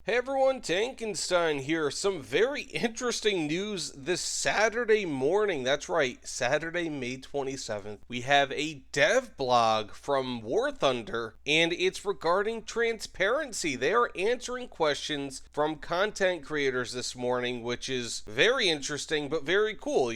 Hey everyone, Tankenstein here. Some very interesting news this Saturday morning. That's right, Saturday, May 27th. We have a dev blog from War Thunder, and it's regarding transparency. They are answering questions from content creators this morning, which is very interesting, but very cool.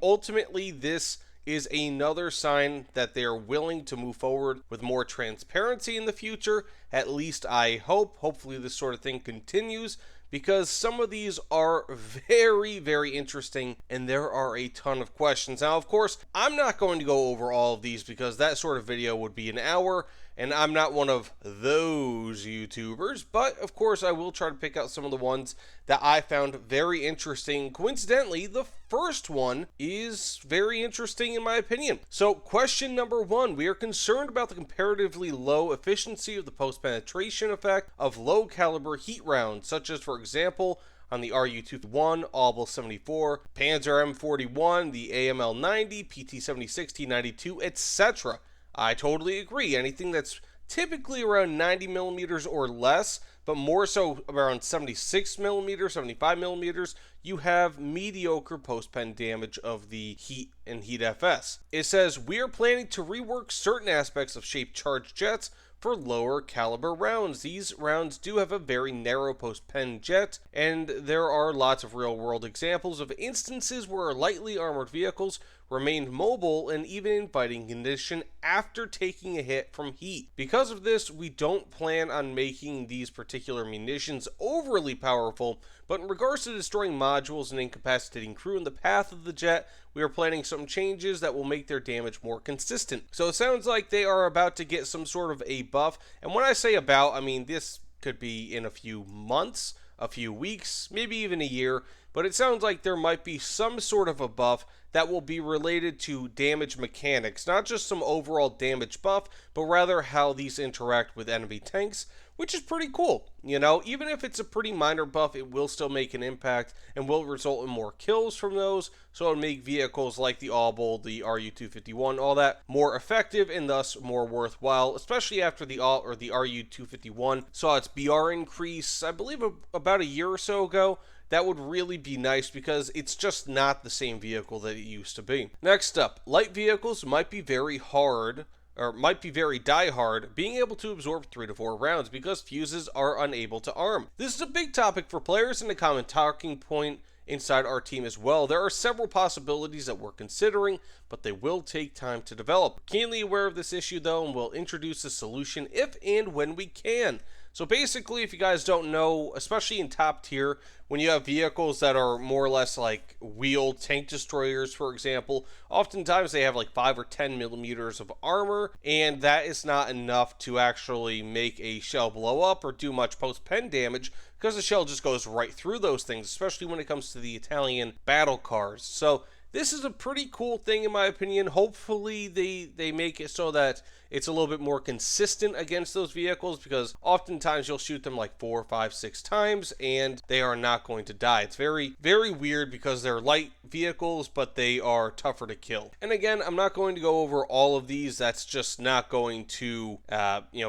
Ultimately, this is another sign that they're willing to move forward with more transparency in the future. At least I hope. Hopefully this sort of thing continues, because some of these are very, very interesting and there are a ton of questions. Now, of course, I'm not going to go over all of these because that sort of video would be an hour, and I'm not one of those YouTubers, but of course I will try to pick out some of the ones that I found very interesting. Coincidentally, the first one is very interesting in my opinion. So question number one, we are concerned about the comparatively low efficiency of the post-penetration effect of low caliber heat rounds, such as, for example, on the RU-251, Obel 74, Panzer M41, the AML 90, PT 76, T92, etc. I totally agree. Anything that's typically around 90 millimeters or less, but more so around 76 millimeters, 75 millimeters, you have mediocre post-pen damage of the heat and heat FS. It says, we are planning to rework certain aspects of shaped charged jets for lower caliber rounds. These rounds do have a very narrow post-pen jet, and there are lots of real-world examples of instances where lightly armored vehicles remained mobile and even in fighting condition after taking a hit from heat. Because of this, we don't plan on making these particular munitions overly powerful, but in regards to destroying modules and incapacitating crew in the path of the jet, we are planning some changes that will make their damage more consistent. So it sounds like they are about to get some sort of a buff, and when I say about, I mean this could be in a few months, a few weeks, maybe even a year, but it sounds like there might be some sort of a buff that will be related to damage mechanics, not just some overall damage buff, but rather how these interact with enemy tanks, which is pretty cool. Even if it's a pretty minor buff, it will still make an impact and will result in more kills from those, so it'll make vehicles like the Obel, the RU-251, all that more effective and thus more worthwhile, especially after the RU-251 saw its BR increase, I believe about a year or so ago. That would really be nice because it's just not the same vehicle that it used to be. Next up, light vehicles might be very die hard, being able to absorb 3 to 4 rounds because fuses are unable to arm. This is a big topic for players and a common talking point inside our team as well. There are several possibilities that we're considering, but they will take time to develop. Keenly aware of this issue though, and we'll introduce a solution if and when we can. So basically, if you guys don't know, especially in top tier, when you have vehicles that are more or less like wheeled tank destroyers, for example, oftentimes they have like 5 or 10 millimeters of armor, and that is not enough to actually make a shell blow up or do much post-pen damage, because the shell just goes right through those things, especially when it comes to the Italian battle cars. So this is a pretty cool thing in my opinion. Hopefully they make it so that it's a little bit more consistent against those vehicles, because oftentimes you'll shoot them like 4, 5, 6 times and they are not going to die. It's very, very weird because they're light vehicles, but they are tougher to kill. And again, I'm not going to go over all of these. That's just not going to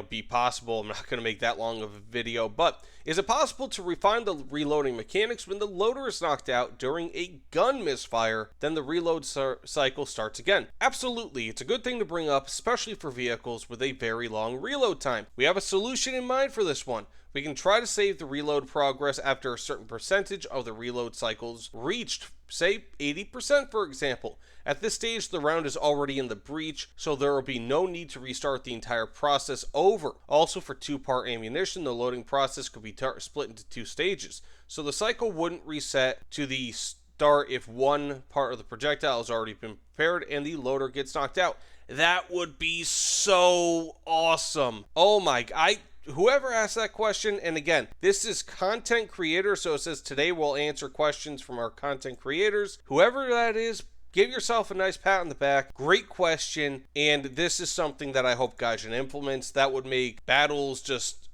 be possible. I'm not going to make that long of a video, but is it possible to refine the reloading mechanics when the loader is knocked out during a gun misfire, then the reload cycle starts again? Absolutely, it's a good thing to bring up, especially for vehicles with a very long reload time. We have a solution in mind for this one. We can try to save the reload progress after a certain percentage of the reload cycles reached, say 80% for example. At this stage, the round is already in the breach, so there will be no need to restart the entire process over. Also, for 2-part ammunition, the loading process could be split into 2 stages, so the cycle wouldn't reset to the start if one part of the projectile has already been prepared and the loader gets knocked out. That would be so awesome. Oh my, whoever asked that question, and again, this is content creator, so it says today we'll answer questions from our content creators. Whoever that is, give yourself a nice pat on the back. Great question, and this is something that I hope Gaijin implements. That would make battles just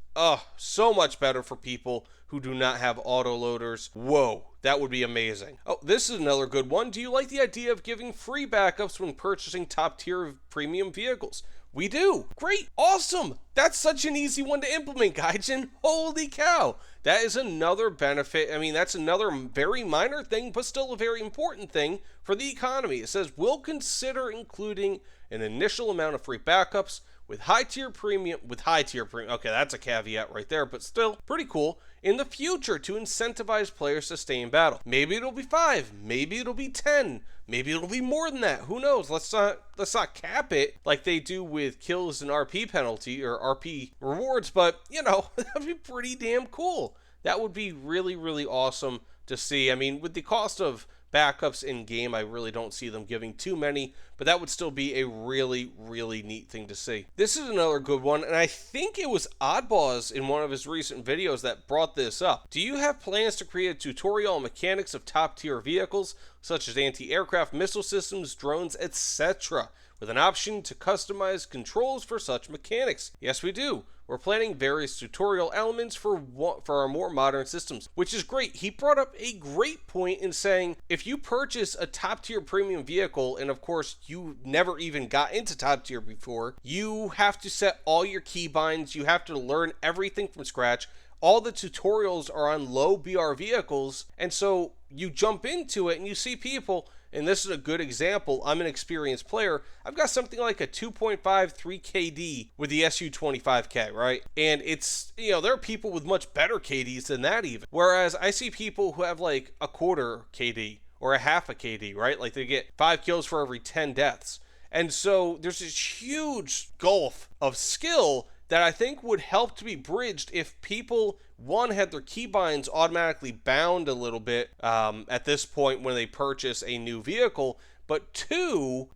so much better for people who do not have autoloaders. Whoa, that would be amazing. Oh, this is another good one. Do you like the idea of giving free backups when purchasing top tier premium vehicles? We do. Great. Awesome. That's such an easy one to implement, Gaijin. Holy cow. that is another benefit. I mean, that's another very minor thing, but still a very important thing for the economy. It says, we'll consider including an initial amount of free backups with high tier premium. Okay, that's a caveat right there, but still pretty cool. In the future to incentivize players to stay in battle. Maybe it'll be 5, maybe it'll be 10, maybe it'll be more than that. Who knows? Let's not cap it like they do with kills and RP penalty or RP rewards, but you know, that'd be pretty damn cool. That would be really, really awesome to see. I mean, with the cost of backups in game, I really don't see them giving too many, but that would still be a really, really neat thing to see. This is another good one, and I think it was Oddballs in one of his recent videos that brought this up. Do you have plans to create a tutorial on mechanics of top tier vehicles, such as anti-aircraft missile systems, drones, etc., with an option to customize controls for such mechanics? Yes, we do. We're planning various tutorial elements for our more modern systems, which is great. He brought up a great point in saying, if you purchase a top tier premium vehicle, and of course you never even got into top tier before, you have to set all your keybinds, you have to learn everything from scratch. All the tutorials are on low BR vehicles, and so you jump into it and you see people, and this is a good example. I'm an experienced player. I've got something like a 2.5 3 KD with the SU-25K, right? And it's, you know, there are people with much better KDs than that even. Whereas I see people who have like a quarter KD or a half a KD, right? Like they get 5 kills for every 10 deaths. And so there's this huge gulf of skill that I think would help to be bridged if people, one, had their keybinds automatically bound a little bit at this point when they purchase a new vehicle, but two,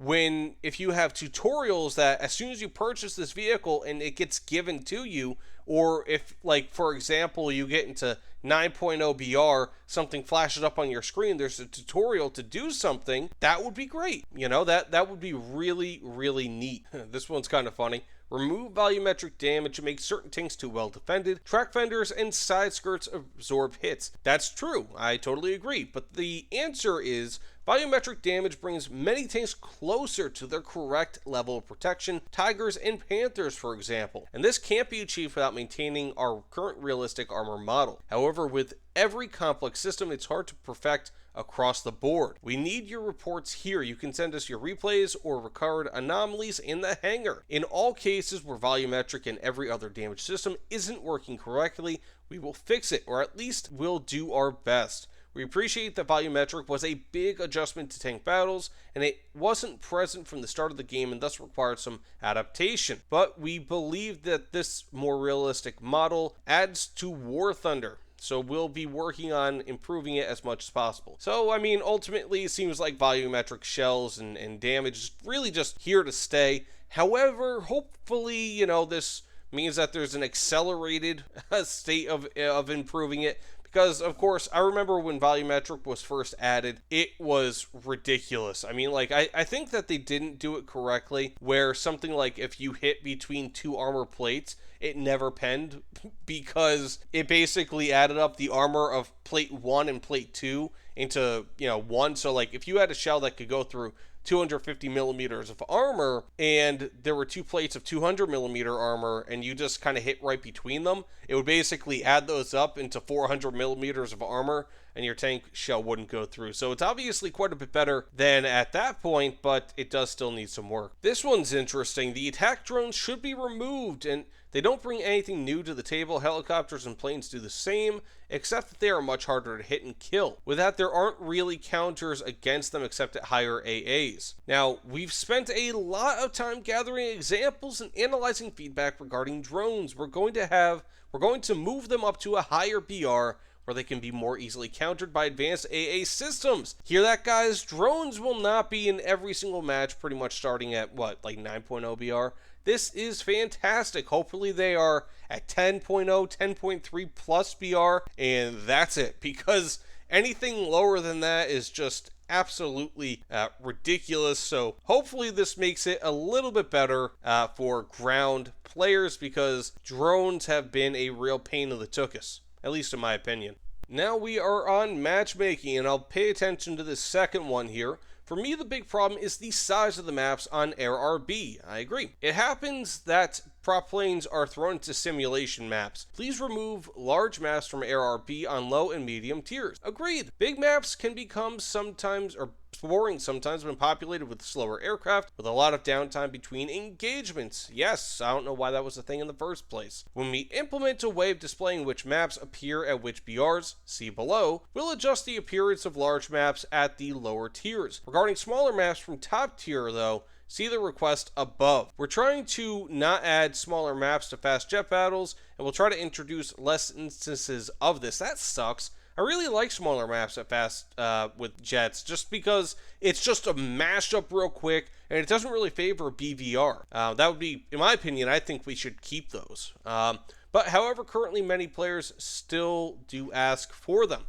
if you have tutorials that as soon as you purchase this vehicle and it gets given to you, or if, like, for example, you get into 9.0 BR, something flashes up on your screen, there's a tutorial to do something, that would be great. You know, that would be really, really neat. This one's kind of funny. Remove volumetric damage to make certain tanks too well defended. Track fenders and side skirts absorb hits. That's true. I totally agree. But the answer is volumetric damage brings many tanks closer to their correct level of protection. Tigers and Panthers, for example. And this can't be achieved without maintaining our current realistic armor model. However, with every complex system, it's hard to perfect across the board. We need your reports here. You can send us your replays or recovered anomalies in the hangar. In all cases where volumetric and every other damage system isn't working correctly, we will fix it, or at least we'll do our best. We appreciate that volumetric was a big adjustment to tank battles, and it wasn't present from the start of the game and thus required some adaptation. But we believe that this more realistic model adds to War Thunder. So we'll be working on improving it as much as possible. So, I mean, ultimately, it seems like volumetric shells and damage is really just here to stay. However, hopefully, you know, this means that there's an accelerated state of improving it. Because, of course, I remember when volumetric was first added, it was ridiculous. I mean, like, I think that they didn't do it correctly, where something like if you hit between 2 armor plates, it never penned, because it basically added up the armor of plate 1 and plate 2 into, you know, 1. So, like, if you had a shell that could go through 250 millimeters of armor and there were 2 plates of 200 millimeter armor and you just kind of hit right between them, it would basically add those up into 400 millimeters of armor and your tank shell wouldn't go through. So it's obviously quite a bit better than at that point, but it does still need some work. This one's interesting. The attack drones should be removed, and they don't bring anything new to the table. Helicopters and planes do the same, except that they are much harder to hit and kill. With that, there aren't really counters against them except at higher AAs. Now, we've spent a lot of time gathering examples and analyzing feedback regarding drones. We're going to move them up to a higher BR where they can be more easily countered by advanced AA systems. Hear that, guys? Drones will not be in every single match, pretty much starting at, what, like 9.0 BR? This is fantastic. Hopefully they are at 10.0, 10.3 plus BR, and that's it, because anything lower than that is just absolutely ridiculous. So hopefully this makes it a little bit better for ground players, because drones have been a real pain in the tuchus, at least in my opinion. Now we are on matchmaking, and I'll pay attention to this second one here. For me, the big problem is the size of the maps on Air RB. I agree. It happens that prop planes are thrown into simulation maps. Please remove large maps from ARB on low and medium tiers. Agreed. Big maps can become sometimes, or boring sometimes when populated with slower aircraft with a lot of downtime between engagements. Yes, I don't know why that was a thing in the first place. When we implement a way of displaying which maps appear at which BRs, see below, we'll adjust the appearance of large maps at the lower tiers. Regarding smaller maps from top tier though, see the request above. We're trying to not add smaller maps to fast jet battles, and we'll try to introduce less instances of this. That sucks. I really like smaller maps at fast with jets, just because it's just a mashup real quick, and it doesn't really favor BVR. That would be, in my opinion, I think we should keep those. But however, currently many players still do ask for them,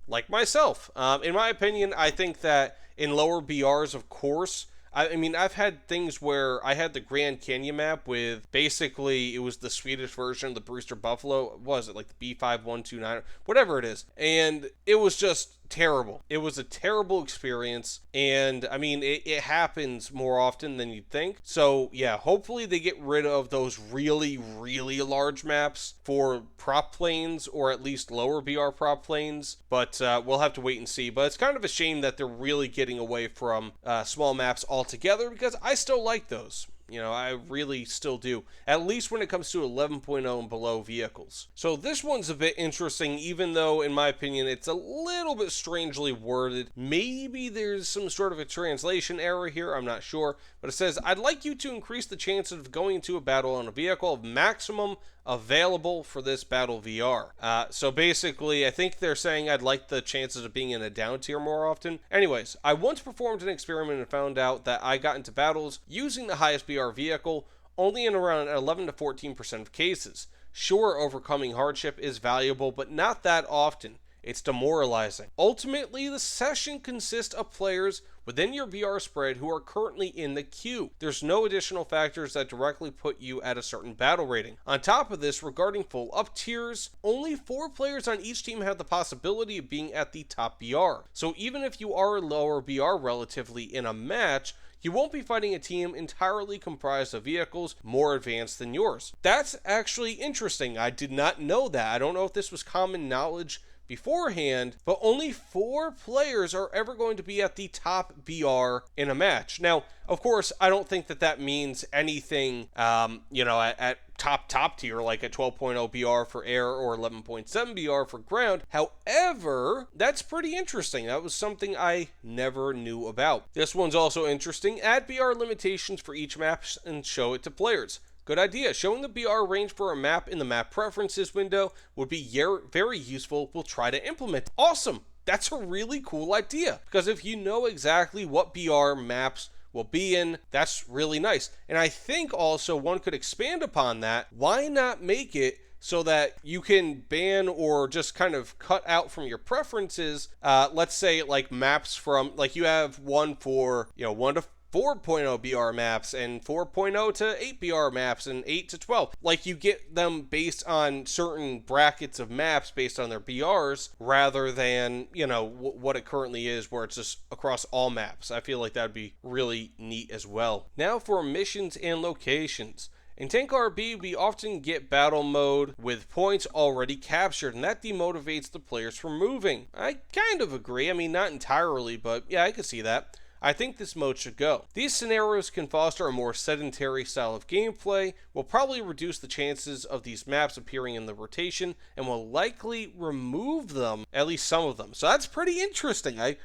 like myself. In my opinion, I think that in lower BRs, of course, I mean, I've had things where I had the Grand Canyon map with basically, it was the Swedish version of the Brewster Buffalo. What was it, like the B5129, whatever it is. And it was just terrible. It was a terrible experience. And I mean, it happens more often than you'd think. So yeah, hopefully they get rid of those really, really large maps for prop planes, or at least lower BR prop planes. But we'll have to wait and see. But it's kind of a shame that they're really getting away from small maps altogether, because I still like those. You know, I really still do, at least when it comes to 11.0 and below vehicles. So this one's a bit interesting, even though, in my opinion, it's a little bit strangely worded. Maybe there's some sort of a translation error here, I'm not sure. But it says, I'd like you to increase the chances of going into a battle on a vehicle of maximum available for this battle VR. So basically, I think they're saying I'd like the chances of being in a down tier more often. Anyways, I once performed an experiment and found out that I got into battles using the highest BR vehicle only in around 11 to 14% of cases. Sure, overcoming hardship is valuable, but not that often. It's demoralizing. Ultimately, the session consists of players within your BR spread who are currently in the queue. There's no additional factors that directly put you at a certain battle rating. On top of this, regarding full up tiers, only 4 players on each team have the possibility of being at the top BR. So even if you are lower BR relatively in a match, you won't be fighting a team entirely comprised of vehicles more advanced than yours. That's actually interesting. I did not know that. I don't know if this was common knowledge beforehand, but only 4 players are ever going to be at the top BR in a match. Now, of course, I don't think that means anything, at top tier, like a 12.0 BR for air or 11.7 BR for ground. However, that's pretty interesting. That was something I never knew about. This one's also interesting. Add BR limitations for each map and show it to players. Good idea. Showing the BR range for a map in the map preferences window would be very useful. We'll try to implement. Awesome. That's a really cool idea, because if you know exactly what BR maps will be in, that's really nice. And I think also one could expand upon that. Why not make it so that you can ban or just kind of cut out from your preferences, let's say like maps from, like you have one for, 1 to 4.0 BR maps and 4.0 to 8 BR maps and 8 to 12. Like you get them based on certain brackets of maps based on their BRs rather than, what it currently is where it's just across all maps. I feel like that would be really neat as well. Now for missions and locations. In Tank RB, we often get battle mode with points already captured, and that demotivates the players from moving. I kind of agree. I mean, not entirely, but yeah, I could see that. I think this mode should go. These scenarios can foster a more sedentary style of gameplay, will probably reduce the chances of these maps appearing in the rotation, and will likely remove them, at least some of them. So that's pretty interesting. I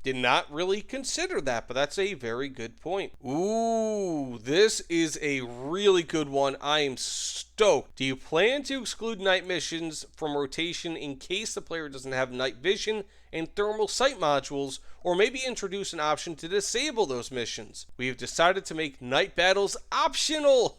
did not really consider that, but that's a very good point. Ooh, this is a really good one. I am stoked. Do you plan to exclude night missions from rotation in case the player doesn't have night vision and thermal sight modules, or maybe introduce an option to disable those missions? We have decided to make night battles optional.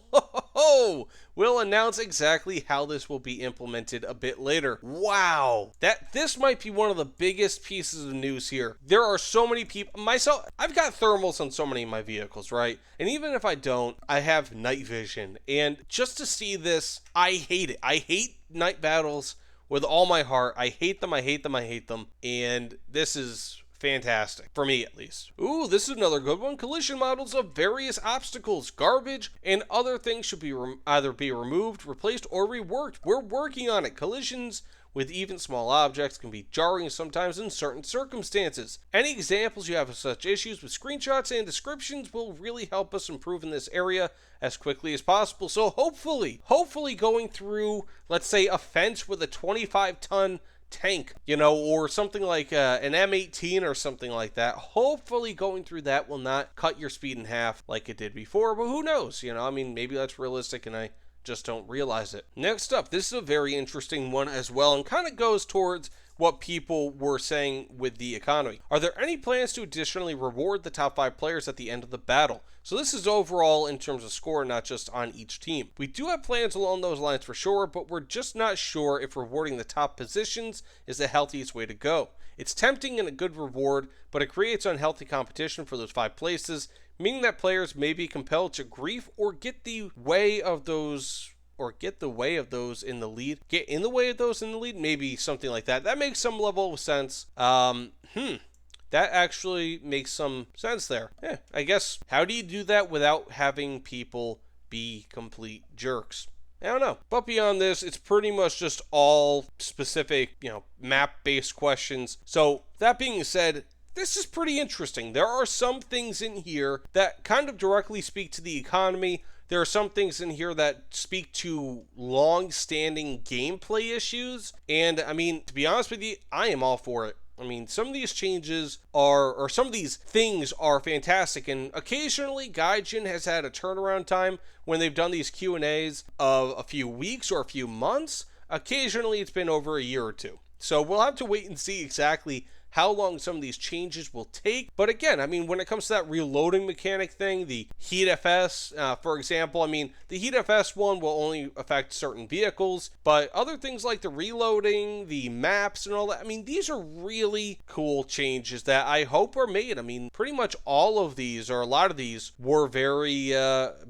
We'll announce exactly how this will be implemented a bit later. Wow, this might be one of the biggest pieces of news here. There are so many people, myself, I've got thermals on so many of my vehicles, right? And even if I don't, I have night vision. And just to see this, I hate it. I hate night battles with all my heart. I hate them, I hate them, I hate them. And this is fantastic. For me, at least. Ooh, this is another good one. Collision models of various obstacles, garbage, and other things should be either be removed, replaced, or reworked. We're working on it. Collisions with even small objects can be jarring sometimes in certain circumstances. Any examples you have of such issues with screenshots and descriptions will really help us improve in this area as quickly as possible. So hopefully going through, let's say, a fence with a 25-ton tank, or something like an M18 or something like that. Hopefully going through that will not cut your speed in half like it did before, but who knows? Maybe that's realistic and I just don't realize it. Next up, this is a very interesting one as well, and kind of goes towards what people were saying with the economy. Are there any plans to additionally reward the top 5 players at the end of the battle? So this is overall in terms of score, not just on each team. We do have plans along those lines for sure, but we're just not sure if rewarding the top positions is the healthiest way to go. It's tempting and a good reward, but it creates unhealthy competition for those 5 places, meaning that players may be compelled to grief or get in the way of those in the lead, maybe something like that. That makes some level of sense. That actually makes some sense there. I guess, how do you do that without having people be complete jerks? I don't know. But beyond this, it's pretty much just all specific, map-based questions. So, that being said, this is pretty interesting. There are some things in here that kind of directly speak to the economy. There are some things in here that speak to long-standing gameplay issues. And, to be honest with you, I am all for it. Some of these changes some of these things are fantastic, and occasionally Gaijin has had a turnaround time when they've done these Q&As of a few weeks or a few months. Occasionally it's been over a year or two. So we'll have to wait and see exactly how long some of these changes will take. But again, when it comes to that reloading mechanic thing, the Heat FS, for example, the Heat FS one will only affect certain vehicles, but other things like the reloading, the maps, and all that, these are really cool changes that I hope are made. Pretty much all of these, or a lot of these, were very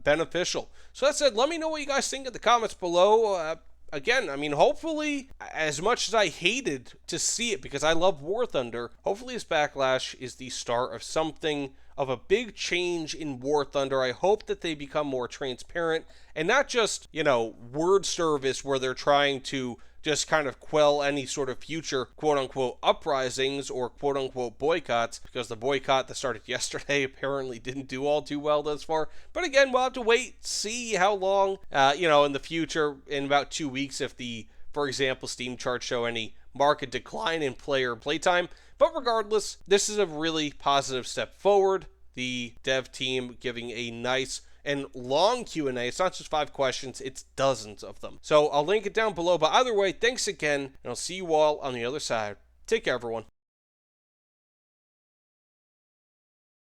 beneficial. So that said, let me know what you guys think in the comments below. Again, hopefully, as much as I hated to see it because I love War Thunder, hopefully this backlash is the start of something, of a big change in War Thunder. I hope that they become more transparent and not just, word service where they're trying to just kind of quell any sort of future quote-unquote uprisings or quote-unquote boycotts, because the boycott that started yesterday apparently didn't do all too well thus far. But again, we'll have to wait, see how long, in the future, in about 2 weeks, if for example, Steam charts show any market decline in player playtime. But regardless, this is a really positive step forward. The dev team giving a nice and long Q&A. It's not just 5 questions, it's dozens of them. So I'll link it down below. But either way, thanks again, and I'll see you all on the other side. Take care, everyone.